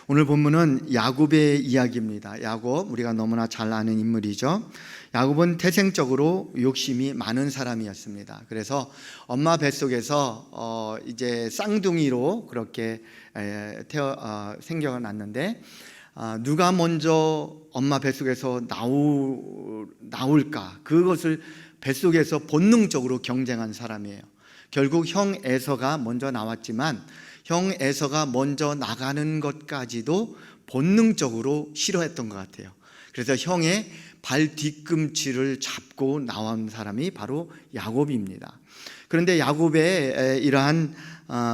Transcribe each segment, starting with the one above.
오늘 본문은 야곱의 이야기입니다. 야곱, 우리가 너무나 잘 아는 인물이죠. 야곱은 태생적으로 욕심이 많은 사람이었습니다. 그래서 엄마 뱃속에서 이제 쌍둥이로 그렇게 생겨났는데, 누가 먼저 엄마 뱃속에서 나올까, 그것을 뱃속에서 본능적으로 경쟁한 사람이에요. 결국 형 에서가 먼저 나왔지만 형 에서가 먼저 나가는 것까지도 본능적으로 싫어했던 것 같아요. 그래서 형의 발 뒤꿈치를 잡고 나온 사람이 바로 야곱입니다. 그런데 야곱의 이러한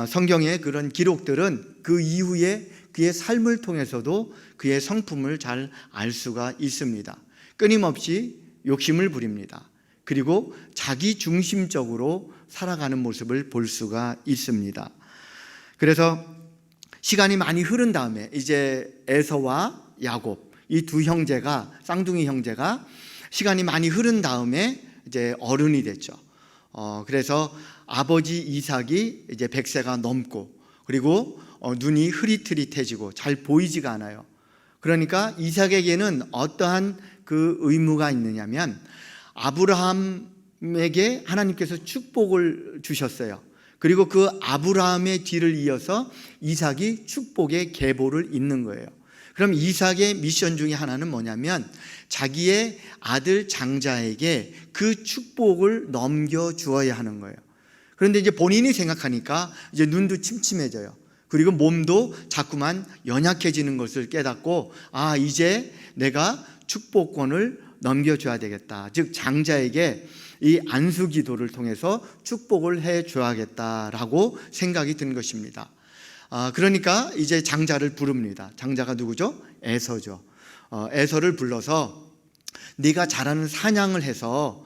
성경의 그런 기록들은 그 이후에 그의 삶을 통해서도 그의 성품을 잘 알 수가 있습니다. 끊임없이 욕심을 부립니다. 그리고 자기 중심적으로 살아가는 모습을 볼 수가 있습니다. 그래서 시간이 많이 흐른 다음에 이제 에서와 야곱, 이 두 형제가, 쌍둥이 형제가 시간이 많이 흐른 다음에 이제 어른이 됐죠. 그래서 아버지 이삭이 이제 100세가 넘고, 그리고 눈이 흐릿흐릿해지고 잘 보이지가 않아요. 그러니까 이삭에게는 어떠한 그 의무가 있느냐면, 아브라함에게 하나님께서 축복을 주셨어요. 그리고 그 아브라함의 뒤를 이어서 이삭이 축복의 계보를 잇는 거예요. 그럼 이삭의 미션 중에 하나는 뭐냐면, 자기의 아들 장자에게 그 축복을 넘겨주어야 하는 거예요. 그런데 이제 본인이 생각하니까 이제 눈도 침침해져요. 그리고 몸도 자꾸만 연약해지는 것을 깨닫고, 이제 내가 축복권을 넘겨줘야 되겠다. 즉 장자에게 이 안수 기도를 통해서 축복을 해줘야겠다라고 생각이 든 것입니다. 그러니까 이제 장자를 부릅니다. 장자가 누구죠? 에서죠. 에서를 불러서 네가 잘하는 사냥을 해서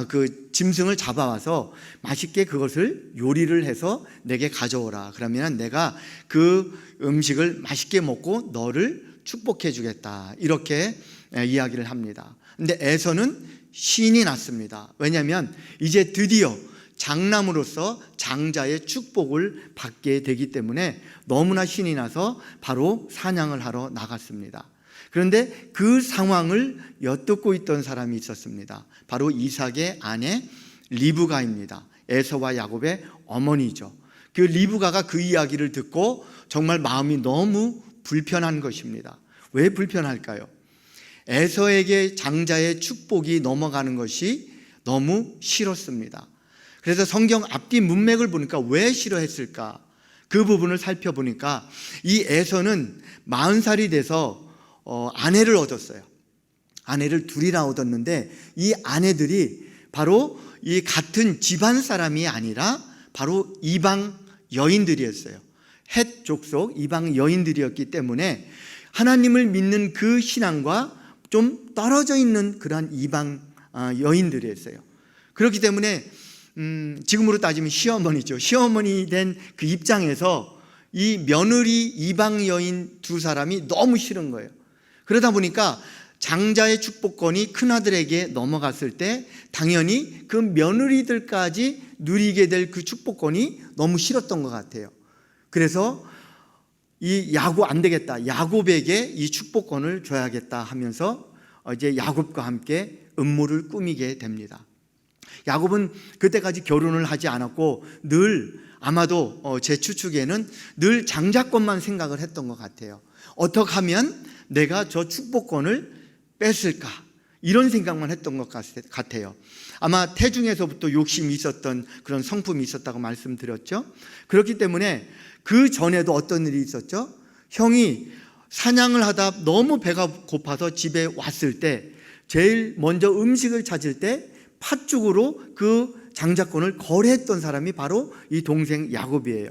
그 짐승을 잡아와서 맛있게 그것을 요리를 해서 내게 가져오라. 그러면 내가 그 음식을 맛있게 먹고 너를 축복해 주겠다. 이렇게 이야기를 합니다. 근데 에서는 신이 났습니다. 왜냐하면 이제 드디어 장남으로서 장자의 축복을 받게 되기 때문에 너무나 신이 나서 바로 사냥을 하러 나갔습니다. 그런데 그 상황을 엿듣고 있던 사람이 있었습니다. 바로 이삭의 아내 리브가입니다. 에서와 야곱의 어머니죠. 그 리브가가 그 이야기를 듣고 정말 마음이 너무 불편한 것입니다. 왜 불편할까요? 에서에게 장자의 축복이 넘어가는 것이 너무 싫었습니다. 그래서 성경 앞뒤 문맥을 보니까 왜 싫어했을까? 그 부분을 살펴보니까 이 에서는 40살이 돼서 아내를 얻었어요. 아내를 둘이나 얻었는데 이 아내들이 바로 이 같은 집안 사람이 아니라 바로 이방 여인들이었어요. 헷 족속 이방 여인들이었기 때문에 하나님을 믿는 그 신앙과 좀 떨어져 있는 그러한 이방 여인들이었어요. 그렇기 때문에 지금으로 따지면 시어머니죠. 시어머니 된 그 입장에서 이 며느리 이방 여인 두 사람이 너무 싫은 거예요. 그러다 보니까 장자의 축복권이 큰아들에게 넘어갔을 때 당연히 그 며느리들까지 누리게 될 그 축복권이 너무 싫었던 것 같아요. 그래서 이 야곱 안 되겠다. 야곱에게 이 축복권을 줘야겠다 하면서 이제 야곱과 함께 음모를 꾸미게 됩니다. 야곱은 그때까지 결혼을 하지 않았고 늘 아마도 제 추측에는 늘 장자권만 생각을 했던 것 같아요. 어떻게 하면 내가 저 축복권을 뺐을까? 이런 생각만 했던 것 같아요. 아마 태중에서부터 욕심이 있었던 그런 성품이 있었다고 말씀드렸죠. 그렇기 때문에 그 전에도 어떤 일이 있었죠? 형이 사냥을 하다 너무 배가 고파서 집에 왔을 때 제일 먼저 음식을 찾을 때 팥죽으로 그 장자권을 거래했던 사람이 바로 이 동생 야곱이에요.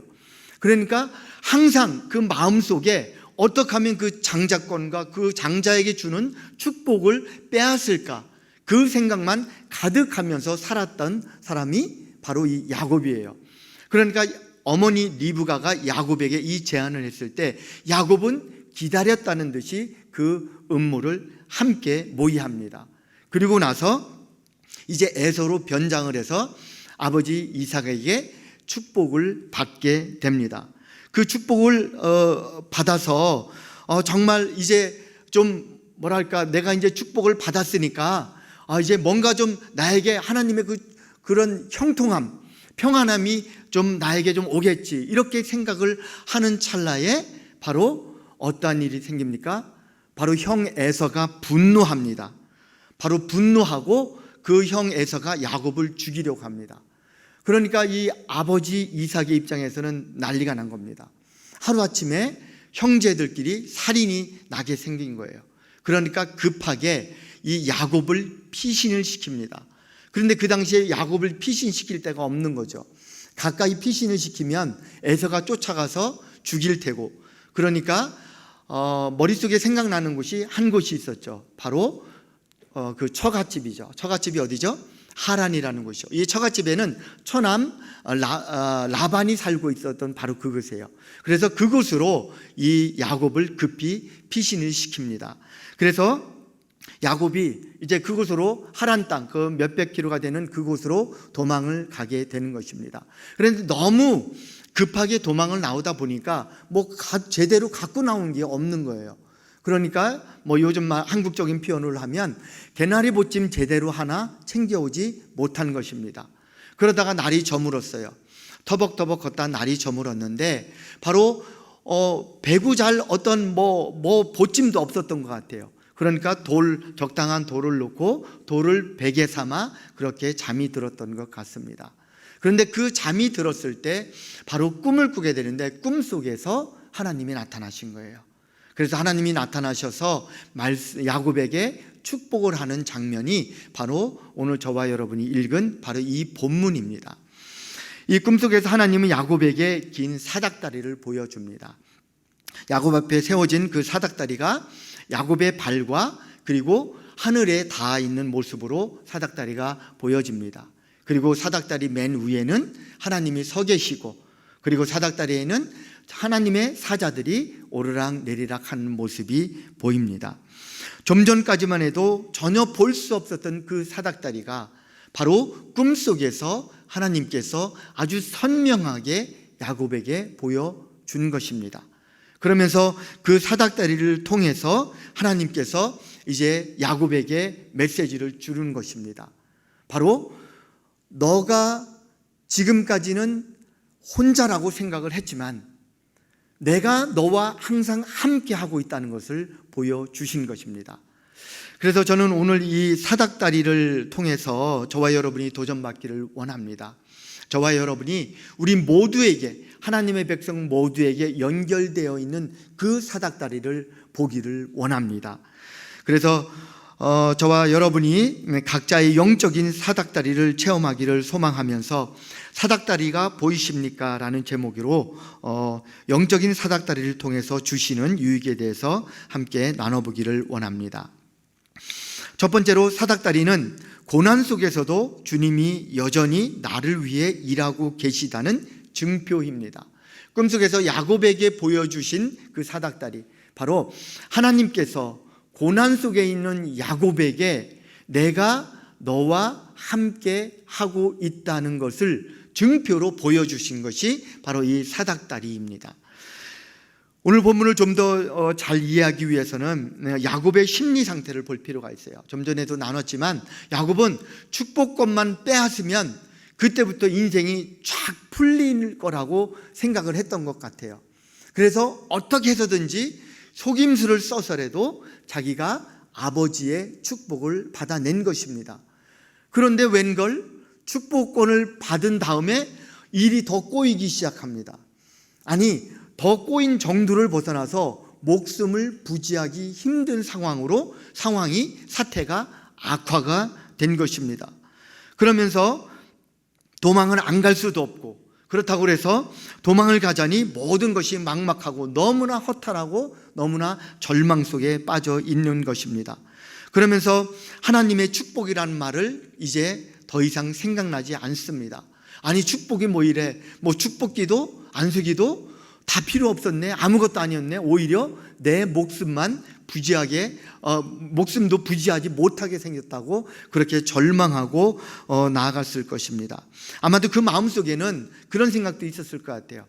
그러니까 항상 그 마음속에 어떻게 하면 그 장자권과 그 장자에게 주는 축복을 빼앗을까, 그 생각만 가득하면서 살았던 사람이 바로 이 야곱이에요. 그러니까 어머니 리브가가 야곱에게 이 제안을 했을 때 야곱은 기다렸다는 듯이 그 음모를 함께 모의합니다. 그리고 나서 이제 에서로 변장을 해서 아버지 이삭에게 축복을 받게 됩니다. 그 축복을 받아서 정말 이제 좀 뭐랄까, 내가 이제 축복을 받았으니까 이제 뭔가 좀 나에게 하나님의 그런 형통함, 평안함이 좀 나에게 좀 오겠지, 이렇게 생각을 하는 찰나에 바로 어떠한 일이 생깁니까? 바로 형 에서가 분노합니다. 바로 분노하고 그 형 에서가 야곱을 죽이려고 합니다. 그러니까 이 아버지 이삭의 입장에서는 난리가 난 겁니다. 하루아침에 형제들끼리 살인이 나게 생긴 거예요. 그러니까 급하게 이 야곱을 피신을 시킵니다. 그런데 그 당시에 야곱을 피신시킬 데가 없는 거죠. 가까이 피신을 시키면 에서가 쫓아가서 죽일 테고, 그러니까 머릿속에 생각나는 곳이 한 곳이 있었죠. 바로 그 처갓집이죠. 처갓집이 어디죠? 하란이라는 곳이죠. 이 처갓집에는 처남 라반이 살고 있었던 바로 그곳이에요. 그래서 그곳으로 이 야곱을 급히 피신을 시킵니다. 그래서 야곱이 이제 그곳으로 하란 땅, 그 몇백 킬로가 되는 그곳으로 도망을 가게 되는 것입니다. 그런데 너무 급하게 도망을 나오다 보니까 뭐 제대로 갖고 나온 게 없는 거예요. 그러니까 뭐 요즘 한국적인 표현을 하면 개나리 보찜 제대로 하나 챙겨오지 못한 것입니다. 그러다가 날이 저물었어요. 터벅터벅 걷다 날이 저물었는데 바로 배구잘 어떤 뭐 보찜도 없었던 것 같아요. 그러니까 적당한 돌을 놓고 돌을 베개 삼아 그렇게 잠이 들었던 것 같습니다. 그런데 그 잠이 들었을 때 바로 꿈을 꾸게 되는데 꿈속에서 하나님이 나타나신 거예요. 그래서 하나님이 나타나셔서 야곱에게 축복을 하는 장면이 바로 오늘 저와 여러분이 읽은 바로 이 본문입니다. 이 꿈속에서 하나님은 야곱에게 긴 사닥다리를 보여줍니다. 야곱 앞에 세워진 그 사닥다리가 야곱의 발과 그리고 하늘에 닿아 있는 모습으로 사닥다리가 보여집니다. 그리고 사닥다리 맨 위에는 하나님이 서 계시고, 그리고 사닥다리에는 하나님의 사자들이 오르락 내리락 하는 모습이 보입니다. 좀 전까지만 해도 전혀 볼 수 없었던 그 사닥다리가 바로 꿈속에서 하나님께서 아주 선명하게 야곱에게 보여준 것입니다. 그러면서 그 사닥다리를 통해서 하나님께서 이제 야곱에게 메시지를 주는 것입니다. 바로 너가 지금까지는 혼자라고 생각을 했지만 내가 너와 항상 함께 하고 있다는 것을 보여주신 것입니다. 그래서 저는 오늘 이 사닥다리를 통해서 저와 여러분이 도전받기를 원합니다. 저와 여러분이 우리 모두에게, 하나님의 백성 모두에게 연결되어 있는 그 사닥다리를 보기를 원합니다. 그래서 저와 여러분이 각자의 영적인 사닥다리를 체험하기를 소망하면서 사닥다리가 보이십니까? 라는 제목으로 영적인 사닥다리를 통해서 주시는 유익에 대해서 함께 나눠보기를 원합니다. 첫 번째로, 사닥다리는 고난 속에서도 주님이 여전히 나를 위해 일하고 계시다는 증표입니다. 꿈속에서 야곱에게 보여주신 그 사닥다리, 바로 하나님께서 고난 속에 있는 야곱에게 내가 너와 함께 하고 있다는 것을 증표로 보여주신 것이 바로 이 사닥다리입니다. 오늘 본문을 좀 더 잘 이해하기 위해서는 야곱의 심리 상태를 볼 필요가 있어요. 좀 전에도 나눴지만 야곱은 축복권만 빼앗으면 그때부터 인생이 쫙 풀릴 거라고 생각을 했던 것 같아요. 그래서 어떻게 해서든지 속임수를 써서라도 자기가 아버지의 축복을 받아낸 것입니다. 그런데 웬걸 축복권을 받은 다음에 일이 더 꼬이기 시작합니다. 아니, 더 꼬인 정도를 벗어나서 목숨을 부지하기 힘든 사태가 악화가 된 것입니다. 그러면서 도망을 안 갈 수도 없고, 그렇다고 해서 도망을 가자니 모든 것이 막막하고 너무나 허탈하고 너무나 절망 속에 빠져 있는 것입니다. 그러면서 하나님의 축복이라는 말을 이제 더 이상 생각나지 않습니다. 아니, 축복이 뭐 이래, 뭐 축복기도 안수기도 다 필요 없었네, 아무것도 아니었네, 오히려 내 목숨만 부지하게 목숨도 부지하지 못하게 생겼다고 그렇게 절망하고 나아갔을 것입니다. 아마도 그 마음속에는 그런 생각도 있었을 것 같아요.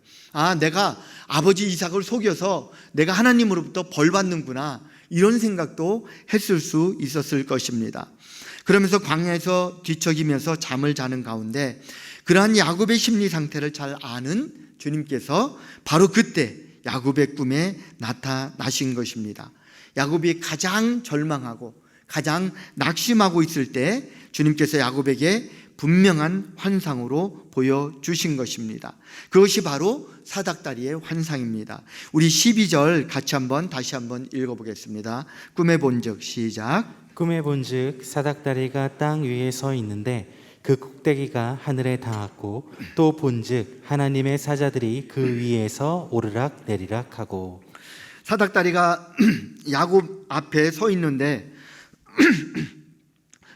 내가 아버지 이삭을 속여서 내가 하나님으로부터 벌 받는구나, 이런 생각도 했을 수 있었을 것입니다. 그러면서 광야에서 뒤척이면서 잠을 자는 가운데 그러한 야곱의 심리 상태를 잘 아는 주님께서 바로 그때 야곱의 꿈에 나타나신 것입니다. 야곱이 가장 절망하고 가장 낙심하고 있을 때 주님께서 야곱에게 분명한 환상으로 보여주신 것입니다. 그것이 바로 사닥다리의 환상입니다. 우리 12절 다시 한번 읽어보겠습니다. 꿈에 본즉 시작. 꿈에 본즉 사닥다리가 땅 위에 서 있는데 그 꼭대기가 하늘에 닿았고, 또 본즉 하나님의 사자들이 그 위에서 오르락 내리락 하고. 사닥다리가 야곱 앞에 서 있는데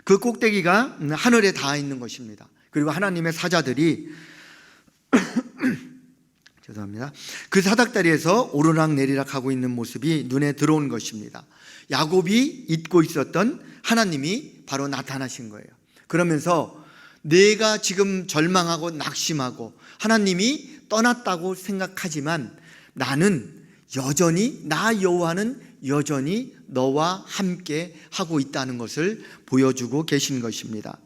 그 꼭대기가 하늘에 닿아 있는 것입니다. 그리고 하나님의 사자들이 죄송합니다. 그 사닥다리에서 오르락 내리락 하고 있는 모습이 눈에 들어온 것입니다. 야곱이 잊고 있었던 하나님이 바로 나타나신 거예요. 그러면서 내가 지금 절망하고 낙심하고 하나님이 떠났다고 생각하지만 나는 여전히, 나 여호와는 여전히 너와 함께 하고 있다는 것을 보여주고 계신 것입니다.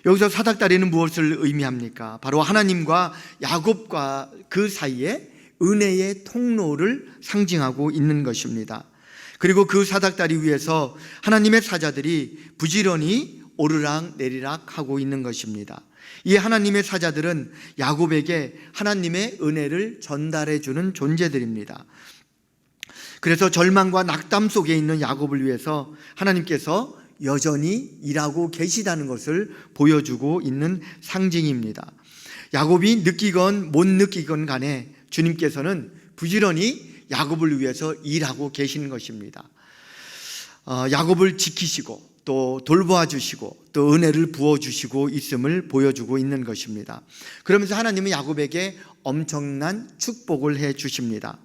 여기서 사닥다리는 무엇을 의미합니까? 바로 하나님과 야곱과 그 사이에 은혜의 통로를 상징하고 있는 것입니다. 그리고 그 사닥다리 위에서 하나님의 사자들이 부지런히 오르락 내리락 하고 있는 것입니다. 이 하나님의 사자들은 야곱에게 하나님의 은혜를 전달해 주는 존재들입니다. 그래서 절망과 낙담 속에 있는 야곱을 위해서 하나님께서 여전히 일하고 계시다는 것을 보여주고 있는 상징입니다. 야곱이 느끼건 못 느끼건 간에 주님께서는 부지런히 야곱을 위해서 일하고 계시는 것입니다. 야곱을 지키시고 또 돌보아 주시고 또 은혜를 부어주시고 있음을 보여주고 있는 것입니다. 그러면서 하나님은 야곱에게 엄청난 축복을 해 주십니다.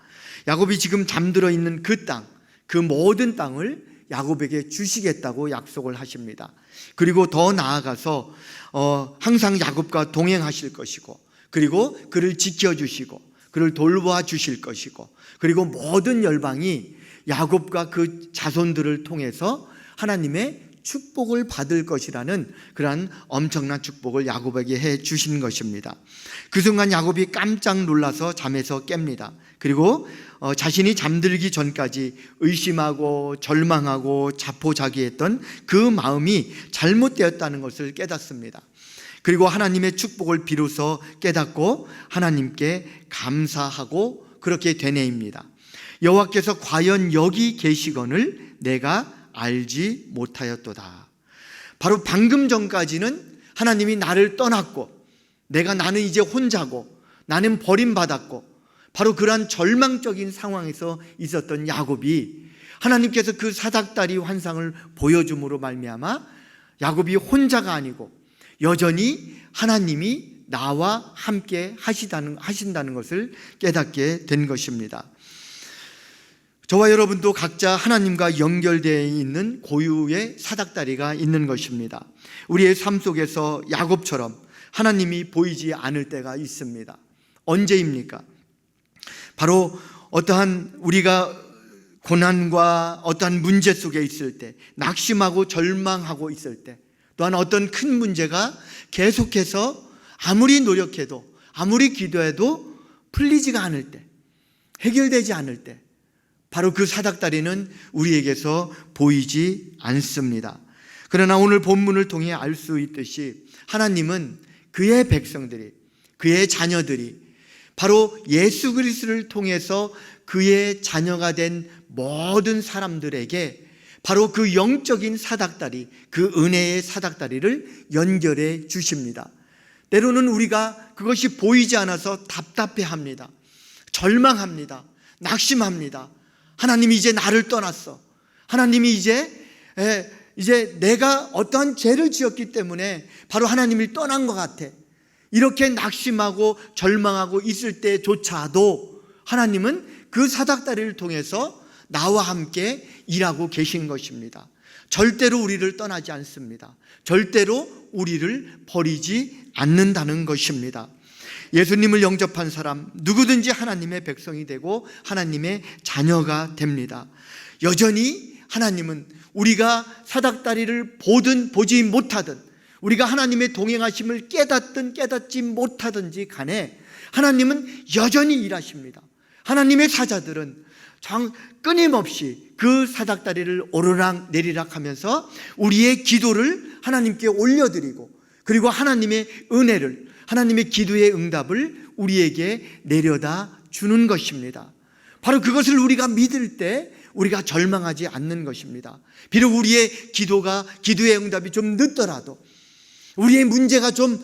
야곱이 지금 잠들어 있는 그 땅, 그 모든 땅을 야곱에게 주시겠다고 약속을 하십니다. 그리고 더 나아가서 항상 야곱과 동행하실 것이고, 그리고 그를 지켜주시고 그를 돌보아 주실 것이고, 그리고 모든 열방이 야곱과 그 자손들을 통해서 하나님의 축복을 받을 것이라는 그러한 엄청난 축복을 야곱에게 해 주신 것입니다. 그 순간 야곱이 깜짝 놀라서 잠에서 깹니다. 그리고 자신이 잠들기 전까지 의심하고 절망하고 자포자기했던 그 마음이 잘못되었다는 것을 깨닫습니다. 그리고 하나님의 축복을 비로소 깨닫고 하나님께 감사하고 그렇게 되뇌입니다. 여호와께서 과연 여기 계시거늘 내가 알지 못하였도다. 바로 방금 전까지는 하나님이 나를 떠났고 나는 이제 혼자고 나는 버림받았고 바로 그러한 절망적인 상황에서 있었던 야곱이 하나님께서 그 사닥다리 환상을 보여줌으로 말미암아 야곱이 혼자가 아니고 여전히 하나님이 나와 함께 하신다는 것을 깨닫게 된 것입니다. 저와 여러분도 각자 하나님과 연결되어 있는 고유의 사닥다리가 있는 것입니다. 우리의 삶 속에서 야곱처럼 하나님이 보이지 않을 때가 있습니다. 언제입니까? 바로 어떠한 우리가 고난과 어떠한 문제 속에 있을 때, 낙심하고 절망하고 있을 때, 또한 어떤 큰 문제가 계속해서 아무리 노력해도 아무리 기도해도 풀리지가 않을 때, 해결되지 않을 때, 바로 그 사닥다리는 우리에게서 보이지 않습니다. 그러나 오늘 본문을 통해 알 수 있듯이 하나님은 그의 백성들이, 그의 자녀들이 바로 예수 그리스도를 통해서 그의 자녀가 된 모든 사람들에게 바로 그 영적인 사닥다리, 그 은혜의 사닥다리를 연결해 주십니다. 때로는 우리가 그것이 보이지 않아서 답답해합니다. 절망합니다. 낙심합니다. 하나님이 이제 나를 떠났어. 하나님이 이제 내가 어떠한 죄를 지었기 때문에 바로 하나님이 떠난 것 같아. 이렇게 낙심하고 절망하고 있을 때조차도 하나님은 그 사닥다리를 통해서 나와 함께 일하고 계신 것입니다. 절대로 우리를 떠나지 않습니다. 절대로 우리를 버리지 않는다는 것입니다. 예수님을 영접한 사람 누구든지 하나님의 백성이 되고 하나님의 자녀가 됩니다. 여전히 하나님은 우리가 사닥다리를 보든 보지 못하든, 우리가 하나님의 동행하심을 깨닫든 깨닫지 못하든지 간에 하나님은 여전히 일하십니다. 하나님의 사자들은 끊임없이 그 사닥다리를 오르락 내리락 하면서 우리의 기도를 하나님께 올려드리고, 그리고 하나님의 은혜를, 하나님의 기도의 응답을 우리에게 내려다 주는 것입니다. 바로 그것을 우리가 믿을 때 우리가 절망하지 않는 것입니다. 비록 우리의 기도의 응답이 좀 늦더라도, 우리의 문제가 좀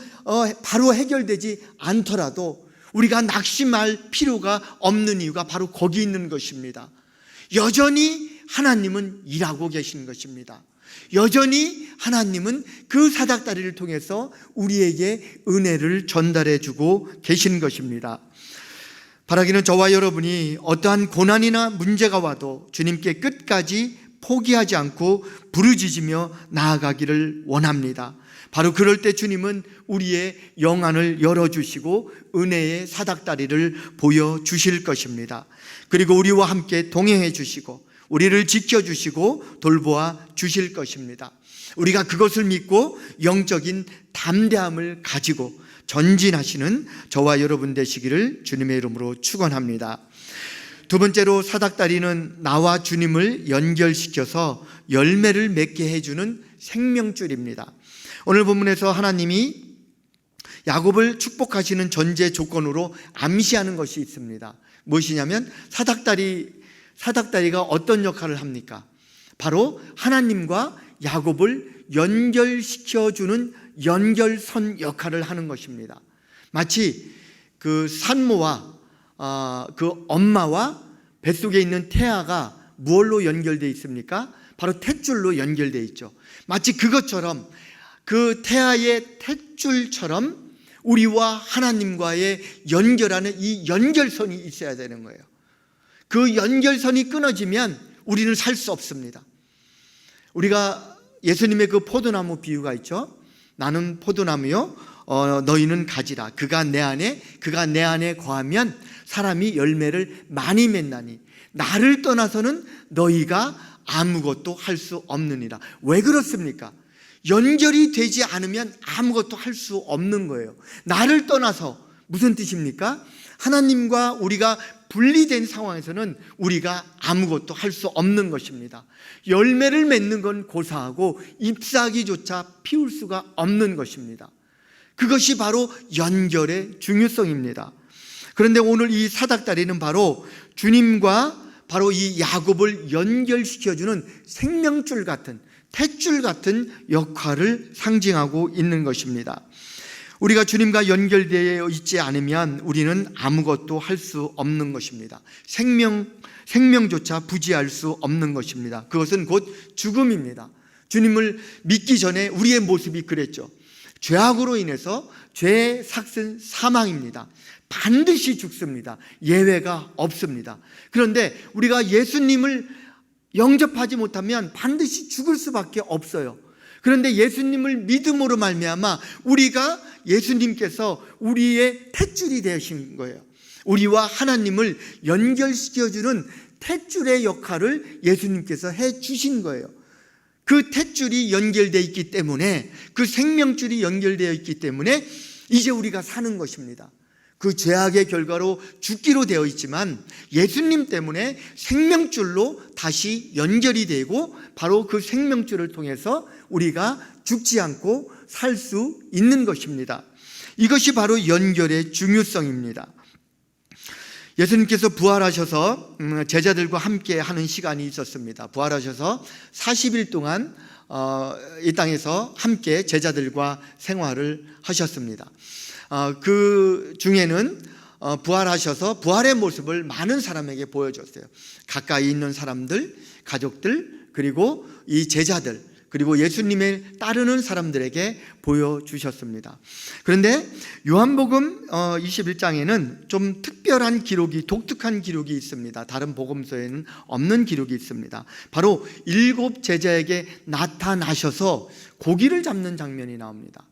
바로 해결되지 않더라도 우리가 낙심할 필요가 없는 이유가 바로 거기 있는 것입니다. 여전히 하나님은 일하고 계신 것입니다. 여전히 하나님은 그 사닥다리를 통해서 우리에게 은혜를 전달해 주고 계신 것입니다. 바라기는 저와 여러분이 어떠한 고난이나 문제가 와도 주님께 끝까지 포기하지 않고 부르짖으며 나아가기를 원합니다. 바로 그럴 때 주님은 우리의 영안을 열어주시고 은혜의 사닥다리를 보여주실 것입니다. 그리고 우리와 함께 동행해 주시고 우리를 지켜주시고 돌보아 주실 것입니다. 우리가 그것을 믿고 영적인 담대함을 가지고 전진하시는 저와 여러분 되시기를 주님의 이름으로 축원합니다. 두 번째로, 사닥다리는 나와 주님을 연결시켜서 열매를 맺게 해주는 생명줄입니다. 오늘 본문에서 하나님이 야곱을 축복하시는 전제 조건으로 암시하는 것이 있습니다. 무엇이냐면 사닥다리가 어떤 역할을 합니까? 바로 하나님과 야곱을 연결시켜주는 연결선 역할을 하는 것입니다. 마치 그 산모와 그 엄마와 뱃속에 있는 태아가 무엇로 연결되어 있습니까? 바로 탯줄로 연결되어 있죠. 마치 그것처럼, 그 태아의 탯줄처럼 우리와 하나님과의 연결하는 이 연결선이 있어야 되는 거예요. 그 연결선이 끊어지면 우리는 살 수 없습니다. 우리가 예수님의 그 포도나무 비유가 있죠. 나는 포도나무요, 너희는 가지라. 그가 내 안에 거하면 사람이 열매를 많이 맺나니 나를 떠나서는 너희가 아무것도 할 수 없느니라. 왜 그렇습니까? 연결이 되지 않으면 아무것도 할 수 없는 거예요. 나를 떠나서 무슨 뜻입니까? 하나님과 우리가 분리된 상황에서는 우리가 아무것도 할 수 없는 것입니다. 열매를 맺는 건 고사하고 잎사귀조차 피울 수가 없는 것입니다. 그것이 바로 연결의 중요성입니다. 그런데 오늘 이 사닥다리는 바로 주님과 바로 이 야곱을 연결시켜주는 생명줄 같은, 탯줄 같은 역할을 상징하고 있는 것입니다. 우리가 주님과 연결되어 있지 않으면 우리는 아무것도 할 수 없는 것입니다. 생명조차 부지할 수 없는 것입니다. 그것은 곧 죽음입니다. 주님을 믿기 전에 우리의 모습이 그랬죠. 죄악으로 인해서 죄의 삭은 사망입니다. 반드시 죽습니다. 예외가 없습니다. 그런데 우리가 예수님을 영접하지 못하면 반드시 죽을 수밖에 없어요. 그런데 예수님을 믿음으로 말미암아 우리가 예수님께서 우리의 탯줄이 되신 거예요. 우리와 하나님을 연결시켜주는 탯줄의 역할을 예수님께서 해주신 거예요. 그 탯줄이 연결되어 있기 때문에, 그 생명줄이 연결되어 있기 때문에 이제 우리가 사는 것입니다. 그 죄악의 결과로 죽기로 되어 있지만 예수님 때문에 생명줄로 다시 연결이 되고, 바로 그 생명줄을 통해서 우리가 죽지 않고 살 수 있는 것입니다. 이것이 바로 연결의 중요성입니다. 예수님께서 부활하셔서 제자들과 함께 하는 시간이 있었습니다. 부활하셔서 40일 동안 이 땅에서 함께 제자들과 생활을 하셨습니다. 그 중에는 부활하셔서 부활의 모습을 많은 사람에게 보여줬어요. 가까이 있는 사람들, 가족들, 그리고 이 제자들, 그리고 예수님을 따르는 사람들에게 보여주셨습니다. 그런데 요한복음 21장에는 좀 특별한 기록이, 독특한 기록이 있습니다. 다른 복음서에는 없는 기록이 있습니다. 바로 7 제자에게 나타나셔서 고기를 잡는 장면이 나옵니다.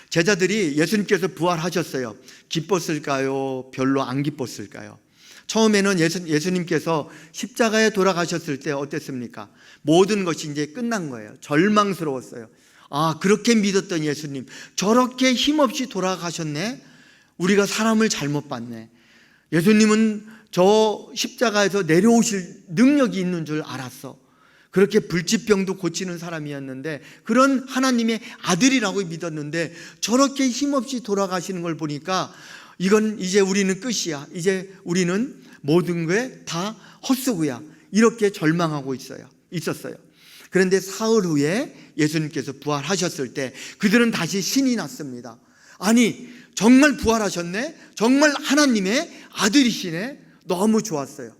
제자들이 예수님께서 부활하셨어요. 기뻤을까요? 별로 안 기뻤을까요? 처음에는 예수님께서 십자가에 돌아가셨을 때 어땠습니까? 모든 것이 이제 끝난 거예요. 절망스러웠어요. 아, 그렇게 믿었던 예수님 저렇게 힘없이 돌아가셨네? 우리가 사람을 잘못 봤네. 예수님은 저 십자가에서 내려오실 능력이 있는 줄 알았어. 그렇게 불치병도 고치는 사람이었는데, 그런 하나님의 아들이라고 믿었는데 저렇게 힘없이 돌아가시는 걸 보니까 이건 이제 우리는 끝이야. 이제 우리는 모든 게 다 헛수고야. 이렇게 절망하고 있었어요. 그런데 사흘 후에 예수님께서 부활하셨을 때 그들은 다시 신이 났습니다. 아니, 정말 부활하셨네? 정말 하나님의 아들이시네? 너무 좋았어요.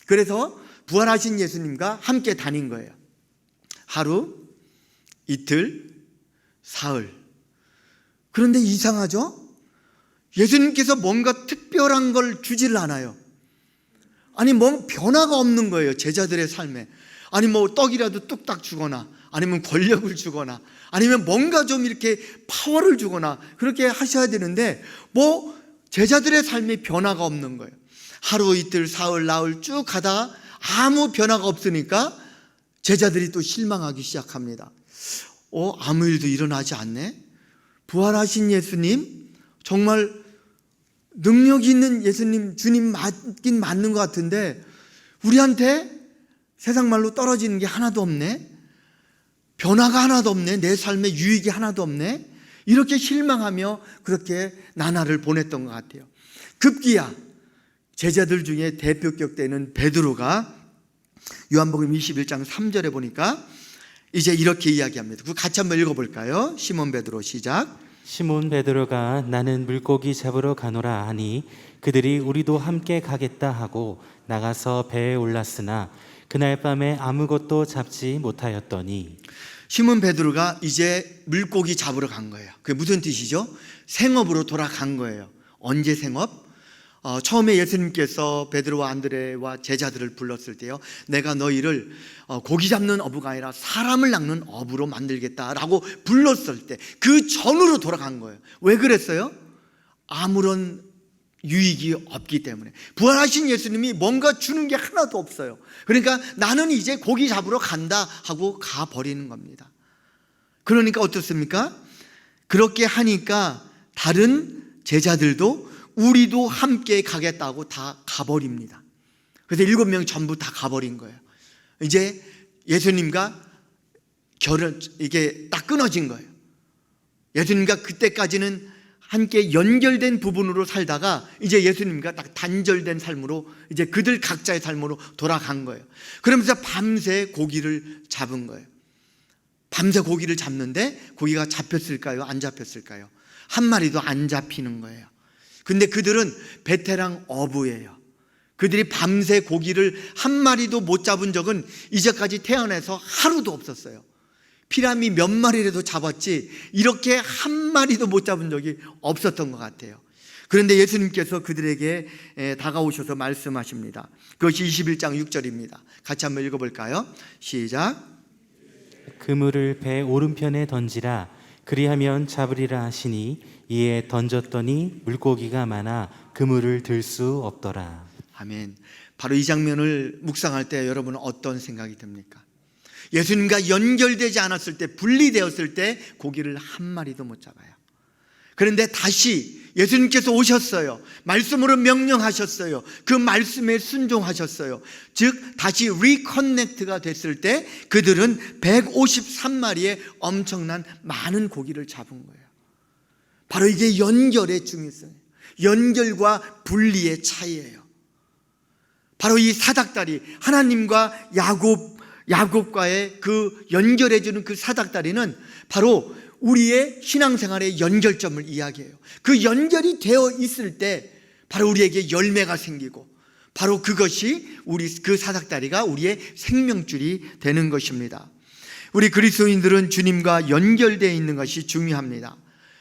그래서 부활하신 예수님과 함께 다닌 거예요. 하루, 이틀, 사흘. 그런데 이상하죠? 예수님께서 뭔가 특별한 걸 주질 않아요. 아니, 뭐 변화가 없는 거예요. 제자들의 삶에. 아니, 뭐 떡이라도 뚝딱 주거나, 아니면 권력을 주거나, 아니면 뭔가 좀 이렇게 파워를 주거나 그렇게 하셔야 되는데, 뭐 제자들의 삶에 변화가 없는 거예요. 하루, 이틀, 사흘, 나흘 쭉 가다가 아무 변화가 없으니까 제자들이 또 실망하기 시작합니다. 아무 일도 일어나지 않네? 부활하신 예수님, 정말 능력 있는 예수님, 주님 맞긴 맞는 것 같은데 우리한테 세상 말로 떨어지는 게 하나도 없네? 변화가 하나도 없네? 내 삶에 유익이 하나도 없네? 이렇게 실망하며 그렇게 나날을 보냈던 것 같아요. 급기야 제자들 중에 대표격 되는 베드로가 요한복음 21장 3절에 보니까 이제 이렇게 이야기합니다. 그거 같이 한번 읽어볼까요? 시몬 베드로 시작. 시몬 베드로가 나는 물고기 잡으러 가노라 하니 그들이 우리도 함께 가겠다 하고 나가서 배에 올랐으나 그날 밤에 아무것도 잡지 못하였더니. 시몬 베드로가 이제 물고기 잡으러 간 거예요. 그게 무슨 뜻이죠? 생업으로 돌아간 거예요. 언제 생업? 처음에 예수님께서 베드로와 안드레와 제자들을 불렀을 때요, 내가 너희를 고기 잡는 어부가 아니라 사람을 낚는 어부로 만들겠다라고 불렀을 때 그 전으로 돌아간 거예요. 왜 그랬어요? 아무런 유익이 없기 때문에. 부활하신 예수님이 뭔가 주는 게 하나도 없어요. 그러니까 나는 이제 고기 잡으러 간다 하고 가버리는 겁니다. 그러니까 어떻습니까? 그렇게 하니까 다른 제자들도 우리도 함께 가겠다고 다 가버립니다. 그래서 7명 전부 다 가버린 거예요. 이제 예수님과 이게 딱 끊어진 거예요. 예수님과 그때까지는 함께 연결된 부분으로 살다가 이제 예수님과 딱 단절된 삶으로, 이제 그들 각자의 삶으로 돌아간 거예요. 그러면서 밤새 고기를 잡은 거예요. 밤새 고기를 잡는데 고기가 잡혔을까요? 안 잡혔을까요? 한 마리도 안 잡히는 거예요. 근데 그들은 베테랑 어부예요. 그들이 밤새 고기를 한 마리도 못 잡은 적은 이제까지 태어나서 하루도 없었어요. 피라미 몇 마리라도 잡았지 이렇게 한 마리도 못 잡은 적이 없었던 것 같아요. 그런데 예수님께서 그들에게 다가오셔서 말씀하십니다. 그것이 21장 6절입니다. 같이 한번 읽어볼까요? 시작. 그물을 배 오른편에 던지라 그리하면 잡으리라 하시니 이에 던졌더니 물고기가 많아 그물을 들 수 없더라. 아멘. 바로 이 장면을 묵상할 때 여러분은 어떤 생각이 듭니까? 예수님과 연결되지 않았을 때, 분리되었을 때 고기를 한 마리도 못 잡아요. 그런데 다시 예수님께서 오셨어요. 말씀으로 명령하셨어요. 그 말씀에 순종하셨어요. 즉 다시 리커넥트가 됐을 때 그들은 153마리의 엄청난 많은 고기를 잡은 거예요. 바로 이게 연결의 중요성이에요. 연결과 분리의 차이예요. 바로 이 사닥다리, 하나님과 야곱과의 그 연결해주는 그 사닥다리는 바로 우리의 신앙생활의 연결점을 이야기해요. 그 연결이 되어 있을 때 바로 우리에게 열매가 생기고, 바로 그것이 그 사닥다리가 우리의 생명줄이 되는 것입니다. 우리 그리스도인들은 주님과 연결되어 있는 것이 중요합니다.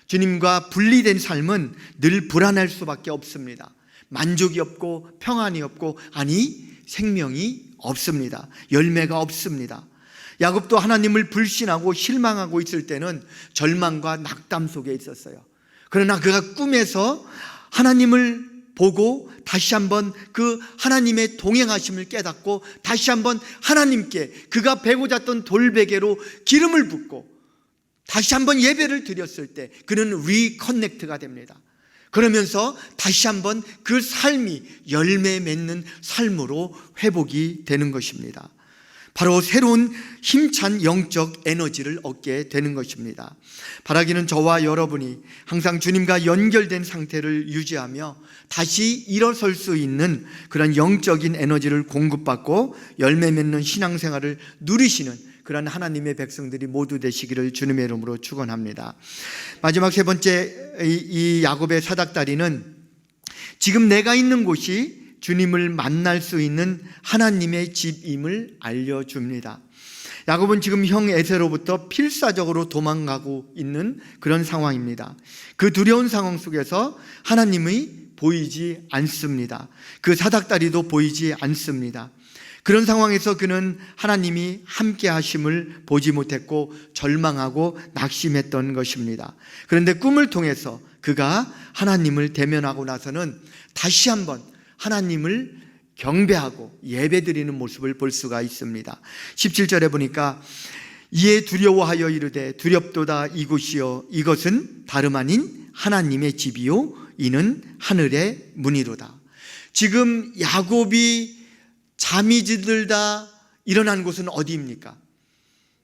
주님과 분리된 삶은 늘 불안할 수밖에 없습니다. 만족이 없고 평안이 없고, 아니 생명이 없습니다. 열매가 없습니다. 야곱도 하나님을 불신하고 실망하고 있을 때는 절망과 낙담 속에 있었어요. 그러나 그가 꿈에서 하나님을 보고 다시 한번 그 하나님의 동행하심을 깨닫고 다시 한번 하나님께 그가 베고 잤던 돌베개로 기름을 붓고 다시 한번 예배를 드렸을 때 그는 리커넥트가 됩니다. 그러면서 다시 한번 그 삶이 열매 맺는 삶으로 회복이 되는 것입니다. 바로 새로운 힘찬 영적 에너지를 얻게 되는 것입니다. 바라기는 저와 여러분이 항상 주님과 연결된 상태를 유지하며 다시 일어설 수 있는 그런 영적인 에너지를 공급받고 열매 맺는 신앙생활을 누리시는 그런 하나님의 백성들이 모두 되시기를 주님의 이름으로 축원합니다. 마지막 세 번째, 이 야곱의 사닥다리는 지금 내가 있는 곳이 주님을 만날 수 있는 하나님의 집임을 알려줍니다. 야곱은 지금 형 에서로부터 필사적으로 도망가고 있는 그런 상황입니다. 그 두려운 상황 속에서 하나님이 보이지 않습니다. 그 사닥다리도 보이지 않습니다. 그런 상황에서 그는 하나님이 함께 하심을 보지 못했고 절망하고 낙심했던 것입니다. 그런데 꿈을 통해서 그가 하나님을 대면하고 나서는 다시 한번 하나님을 경배하고 예배드리는 모습을 볼 수가 있습니다. 17절에 보니까 이에 두려워하여 이르되 두렵도다 이곳이요 이것은 다름 아닌 하나님의 집이요 이는 하늘의 문이로다. 지금 야곱이 잠이 들다 일어난 곳은 어디입니까?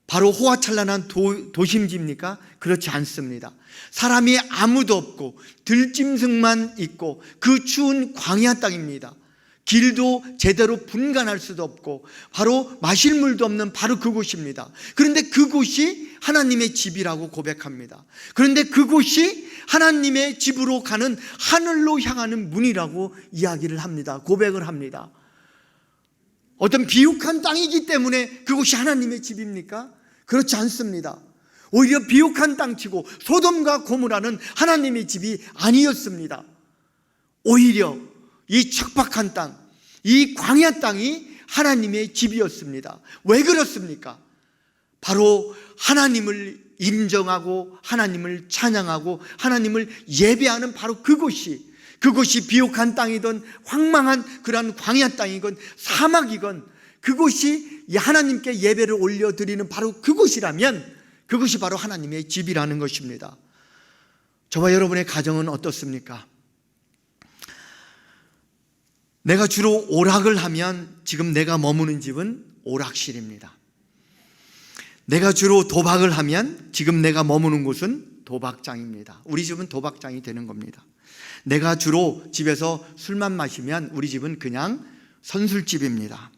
바로 호화찬란한 도심지입니까? 그렇지 않습니다. 사람이 아무도 없고 들짐승만 있고 그 추운 광야 땅입니다. 길도 제대로 분간할 수도 없고 바로 마실 물도 없는 바로 그곳입니다. 그런데 그곳이 하나님의 집이라고 고백합니다. 그런데 그곳이 하나님의 집으로 가는 하늘로 향하는 문이라고 이야기를 합니다. 고백을 합니다. 어떤 비옥한 땅이기 때문에 그곳이 하나님의 집입니까? 그렇지 않습니다. 오히려 비옥한 땅치고 소돔과 고모라는 하나님의 집이 아니었습니다. 오히려 이 척박한 땅, 이 광야 땅이 하나님의 집이었습니다. 왜 그렇습니까? 바로 하나님을 인정하고 하나님을 찬양하고 하나님을 예배하는 바로 그곳이 비옥한 땅이든 황망한 그러한 광야 땅이건 사막이건 그곳이 하나님께 예배를 올려드리는 바로 그곳이라면 그것이 바로 하나님의 집이라는 것입니다. 저와 여러분의 가정은 어떻습니까? 내가 주로 오락을 하면 지금 내가 머무는 집은 오락실입니다. 내가 주로 도박을 하면 지금 내가 머무는 곳은 도박장입니다. 우리 집은 도박장이 되는 겁니다. 내가 주로 집에서 술만 마시면 우리 집은 그냥 선술집입니다.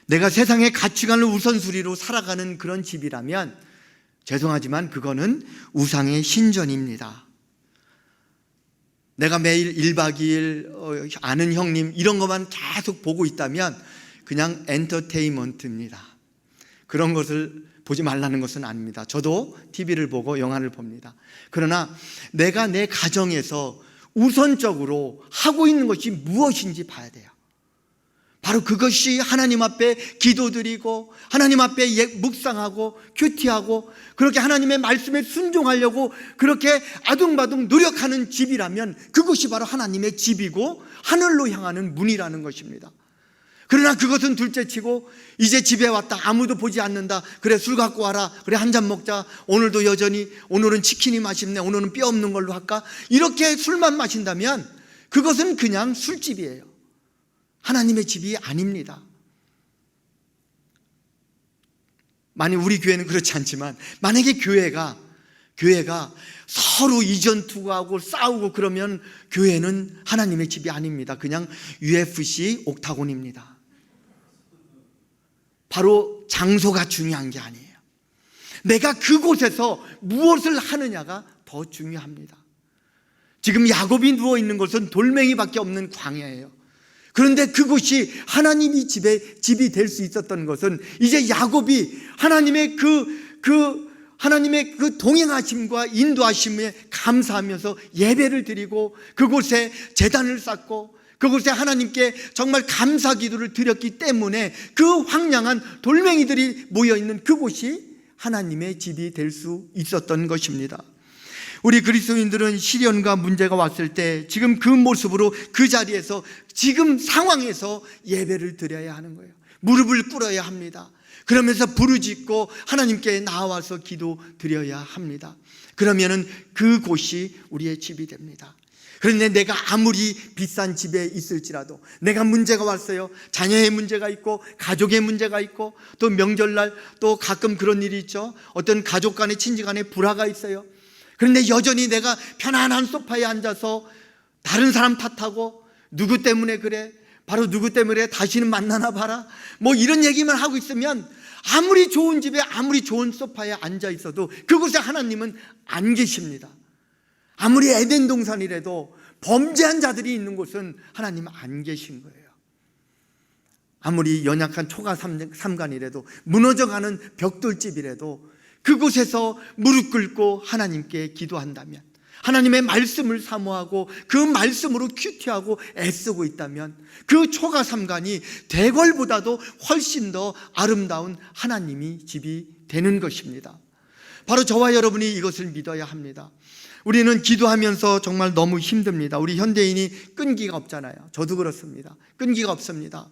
내가 세상의 가치관을 우선순위로 살아가는 그런 집이라면 죄송하지만 그거는 우상의 신전입니다. 내가 매일 1박 2일 아는 형님 이런 것만 계속 보고 있다면 그냥 엔터테인먼트입니다. 그런 것을 보지 말라는 것은 아닙니다. 저도 TV를 보고 영화를 봅니다. 그러나 내가 내 가정에서 우선적으로 하고 있는 것이 무엇인지 봐야 돼요. 바로 그것이 하나님 앞에 기도드리고 하나님 앞에 묵상하고 큐티하고 그렇게 하나님의 말씀에 순종하려고 그렇게 아둥바둥 노력하는 집이라면 그것이 바로 하나님의 집이고 하늘로 향하는 문이라는 것입니다. 그러나 그것은 둘째치고 이제 집에 왔다 아무도 보지 않는다 그래 술 갖고 와라 그래 한 잔 먹자 오늘도 여전히 오늘은 치킨이 맛있네 오늘은 뼈 없는 걸로 할까 이렇게 술만 마신다면 그것은 그냥 술집이에요. 하나님의 집이 아닙니다. 만약 우리 교회는 그렇지 않지만 만약에 교회가 서로 이전 투구하고 싸우고 그러면 교회는 하나님의 집이 아닙니다. 그냥 UFC 옥타곤입니다. 바로 장소가 중요한 게 아니에요. 내가 그곳에서 무엇을 하느냐가 더 중요합니다. 지금 야곱이 누워있는 곳은 돌멩이밖에 없는 광야예요. 그런데 그곳이 하나님이 집이 될 수 있었던 것은 이제 야곱이 하나님의 하나님의 그 동행하심과 인도하심에 감사하면서 예배를 드리고 그곳에 제단을 쌓고 그곳에 하나님께 정말 감사 기도를 드렸기 때문에 그 황량한 돌멩이들이 모여있는 그곳이 하나님의 집이 될 수 있었던 것입니다. 우리 그리스도인들은 시련과 문제가 왔을 때 지금 그 모습으로 그 자리에서 지금 상황에서 예배를 드려야 하는 거예요. 무릎을 꿇어야 합니다. 그러면서 부르짖고 하나님께 나와서 기도 드려야 합니다. 그러면은 그곳이 우리의 집이 됩니다. 그런데 내가 아무리 비싼 집에 있을지라도 내가 문제가 왔어요. 자녀의 문제가 있고 가족의 문제가 있고 또 명절날 또 가끔 그런 일이 있죠. 어떤 가족 간에 친지 간에 불화가 있어요. 그런데 여전히 내가 편안한 소파에 앉아서 다른 사람 탓하고 누구 때문에 그래? 바로 누구 때문에 다시는 만나나 봐라? 뭐 이런 얘기만 하고 있으면 아무리 좋은 집에 아무리 좋은 소파에 앉아 있어도 그곳에 하나님은 안 계십니다. 아무리 에덴 동산이라도 범죄한 자들이 있는 곳은 하나님은 안 계신 거예요. 아무리 연약한 초가 삼간이라도 무너져가는 벽돌집이라도 그곳에서 무릎 꿇고 하나님께 기도한다면, 하나님의 말씀을 사모하고 그 말씀으로 큐티하고 애쓰고 있다면 그 초가 삼간이 대궐보다도 훨씬 더 아름다운 하나님이 집이 되는 것입니다. 바로 저와 여러분이 이것을 믿어야 합니다. 우리는 기도하면서 정말 너무 힘듭니다. 우리 현대인이 끈기가 없잖아요. 저도 그렇습니다. 끈기가 없습니다.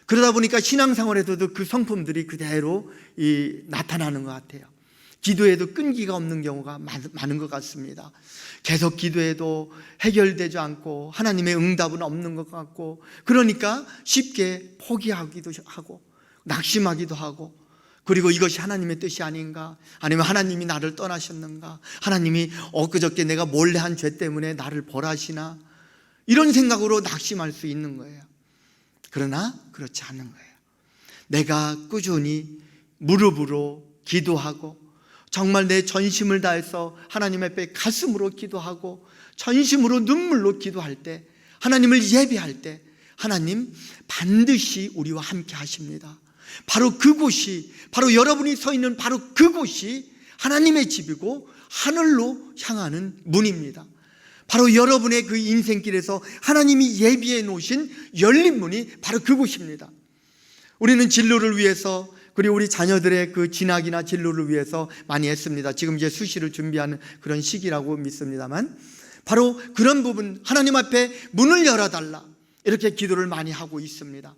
그러다 보니까 신앙생활에서도 그 성품들이 그대로 나타나는 것 같아요. 기도에도 끈기가 없는 경우가 많은 것 같습니다. 계속 기도해도 해결되지 않고 하나님의 응답은 없는 것 같고, 그러니까 쉽게 포기하기도 하고 낙심하기도 하고, 그리고 이것이 하나님의 뜻이 아닌가, 아니면 하나님이 나를 떠나셨는가, 하나님이 엊그저께 내가 몰래 한 죄 때문에 나를 벌하시나, 이런 생각으로 낙심할 수 있는 거예요. 그러나 그렇지 않은 거예요. 내가 꾸준히 무릎으로 기도하고 정말 내 전심을 다해서 하나님 앞에 가슴으로 기도하고 전심으로 눈물로 기도할 때, 하나님을 예배할 때 하나님 반드시 우리와 함께 하십니다. 바로 그곳이, 바로 여러분이 서 있는 바로 그곳이 하나님의 집이고 하늘로 향하는 문입니다. 바로 여러분의 그 인생길에서 하나님이 예비해 놓으신 열린 문이 바로 그곳입니다. 우리는 진로를 위해서, 그리고 우리 자녀들의 그 진학이나 진로를 위해서 많이 했습니다. 지금 이제 수시를 준비하는 그런 시기라고 믿습니다만, 바로 그런 부분, 하나님 앞에 문을 열어달라 이렇게 기도를 많이 하고 있습니다.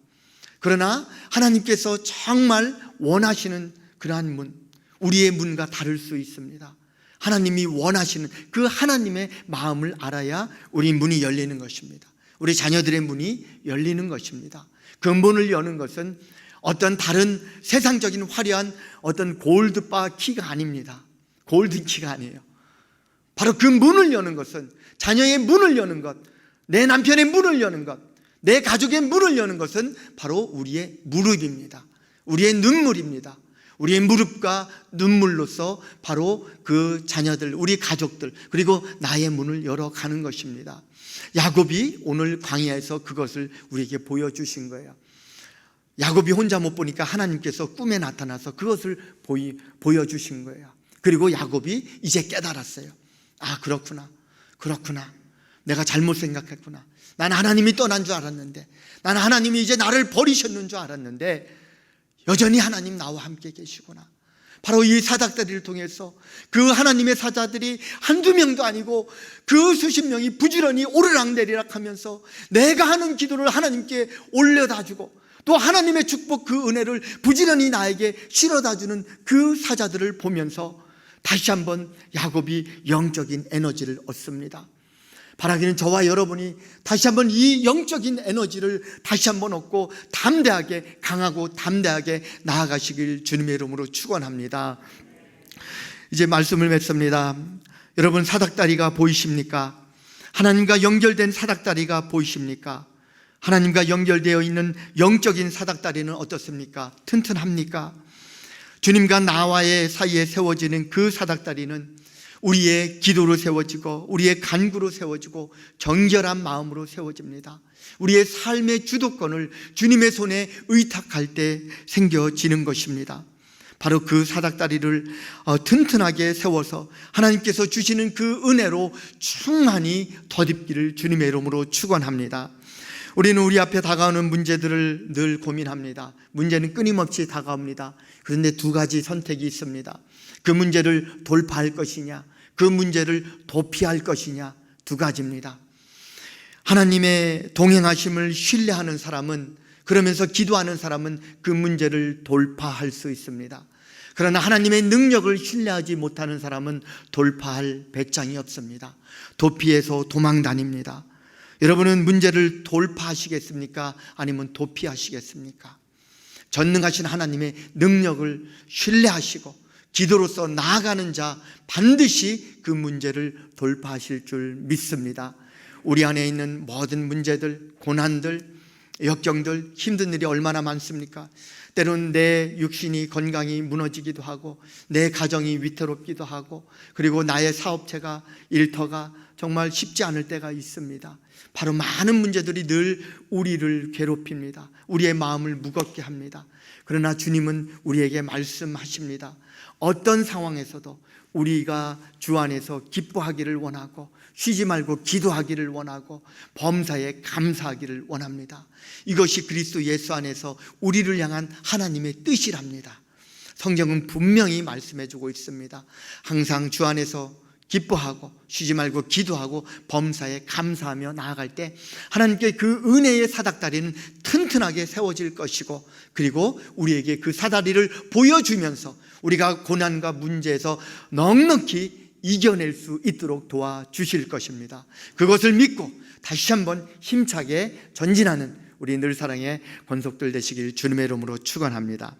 그러나 하나님께서 정말 원하시는 그러한 문, 우리의 문과 다를 수 있습니다. 하나님이 원하시는 그 하나님의 마음을 알아야 우리 문이 열리는 것입니다. 우리 자녀들의 문이 열리는 것입니다. 그 문을 여는 것은 어떤 다른 세상적인 화려한 어떤 골드바 키가 아닙니다. 골든 키가 아니에요. 바로 그 문을 여는 것은, 자녀의 문을 여는 것, 내 남편의 문을 여는 것, 내 가족의 문을 여는 것은 바로 우리의 무릎입니다. 우리의 눈물입니다. 우리의 무릎과 눈물로서 바로 그 자녀들, 우리 가족들, 그리고 나의 문을 열어가는 것입니다. 야곱이 오늘 광야에서 그것을 우리에게 보여주신 거예요. 야곱이 혼자 못 보니까 하나님께서 꿈에 나타나서 그것을 보여주신 거예요. 그리고 야곱이 이제 깨달았어요. 아, 그렇구나. 내가 잘못 생각했구나. 난 하나님이 떠난 줄 알았는데, 난 하나님이 이제 나를 버리셨는 줄 알았는데 여전히 하나님 나와 함께 계시구나. 바로 이 사닥다리를 통해서 그 하나님의 사자들이 한두 명도 아니고 그 수십 명이 부지런히 오르락내리락 하면서 내가 하는 기도를 하나님께 올려다주고 또 하나님의 축복, 그 은혜를 부지런히 나에게 실어다주는 그 사자들을 보면서 다시 한번 야곱이 영적인 에너지를 얻습니다. 바라기는 저와 여러분이 다시 한번 이 영적인 에너지를 다시 한번 얻고 담대하게, 강하고 담대하게 나아가시길 주님의 이름으로 축원합니다. 이제 말씀을 맺습니다. 여러분, 사닥다리가 보이십니까? 하나님과 연결된 사닥다리가 보이십니까? 하나님과 연결되어 있는 영적인 사닥다리는 어떻습니까? 튼튼합니까? 주님과 나와의 사이에 세워지는 그 사닥다리는 우리의 기도로 세워지고 우리의 간구로 세워지고 정결한 마음으로 세워집니다. 우리의 삶의 주도권을 주님의 손에 의탁할 때 생겨지는 것입니다. 바로 그 사닥다리를 튼튼하게 세워서 하나님께서 주시는 그 은혜로 충만히 덧입기를 주님의 이름으로 축원합니다. 우리는 우리 앞에 다가오는 문제들을 늘 고민합니다. 문제는 끊임없이 다가옵니다. 그런데 두 가지 선택이 있습니다. 그 문제를 돌파할 것이냐, 그 문제를 도피할 것이냐, 두 가지입니다. 하나님의 동행하심을 신뢰하는 사람은, 그러면서 기도하는 사람은 그 문제를 돌파할 수 있습니다. 그러나 하나님의 능력을 신뢰하지 못하는 사람은 돌파할 배짱이 없습니다. 도피해서 도망 다닙니다. 여러분은 문제를 돌파하시겠습니까? 아니면 도피하시겠습니까? 전능하신 하나님의 능력을 신뢰하시고 기도로서 나아가는 자 반드시 그 문제를 돌파하실 줄 믿습니다. 우리 안에 있는 모든 문제들, 고난들, 역경들, 힘든 일이 얼마나 많습니까? 때로는 내 육신이 건강이 무너지기도 하고 내 가정이 위태롭기도 하고 그리고 나의 사업체가 일터가 정말 쉽지 않을 때가 있습니다. 바로 많은 문제들이 늘 우리를 괴롭힙니다. 우리의 마음을 무겁게 합니다. 그러나 주님은 우리에게 말씀하십니다. 어떤 상황에서도 우리가 주 안에서 기뻐하기를 원하고 쉬지 말고 기도하기를 원하고 범사에 감사하기를 원합니다. 이것이 그리스도 예수 안에서 우리를 향한 하나님의 뜻이랍니다. 성경은 분명히 말씀해주고 있습니다. 항상 주 안에서 기뻐하고 쉬지 말고 기도하고 범사에 감사하며 나아갈 때 하나님께 그 은혜의 사닥다리는 튼튼하게 세워질 것이고 그리고 우리에게 그 사다리를 보여주면서 우리가 고난과 문제에서 넉넉히 이겨낼 수 있도록 도와주실 것입니다. 그것을 믿고 다시 한번 힘차게 전진하는 우리 늘사랑의 권속들 되시길 주님의 이름으로 축원합니다.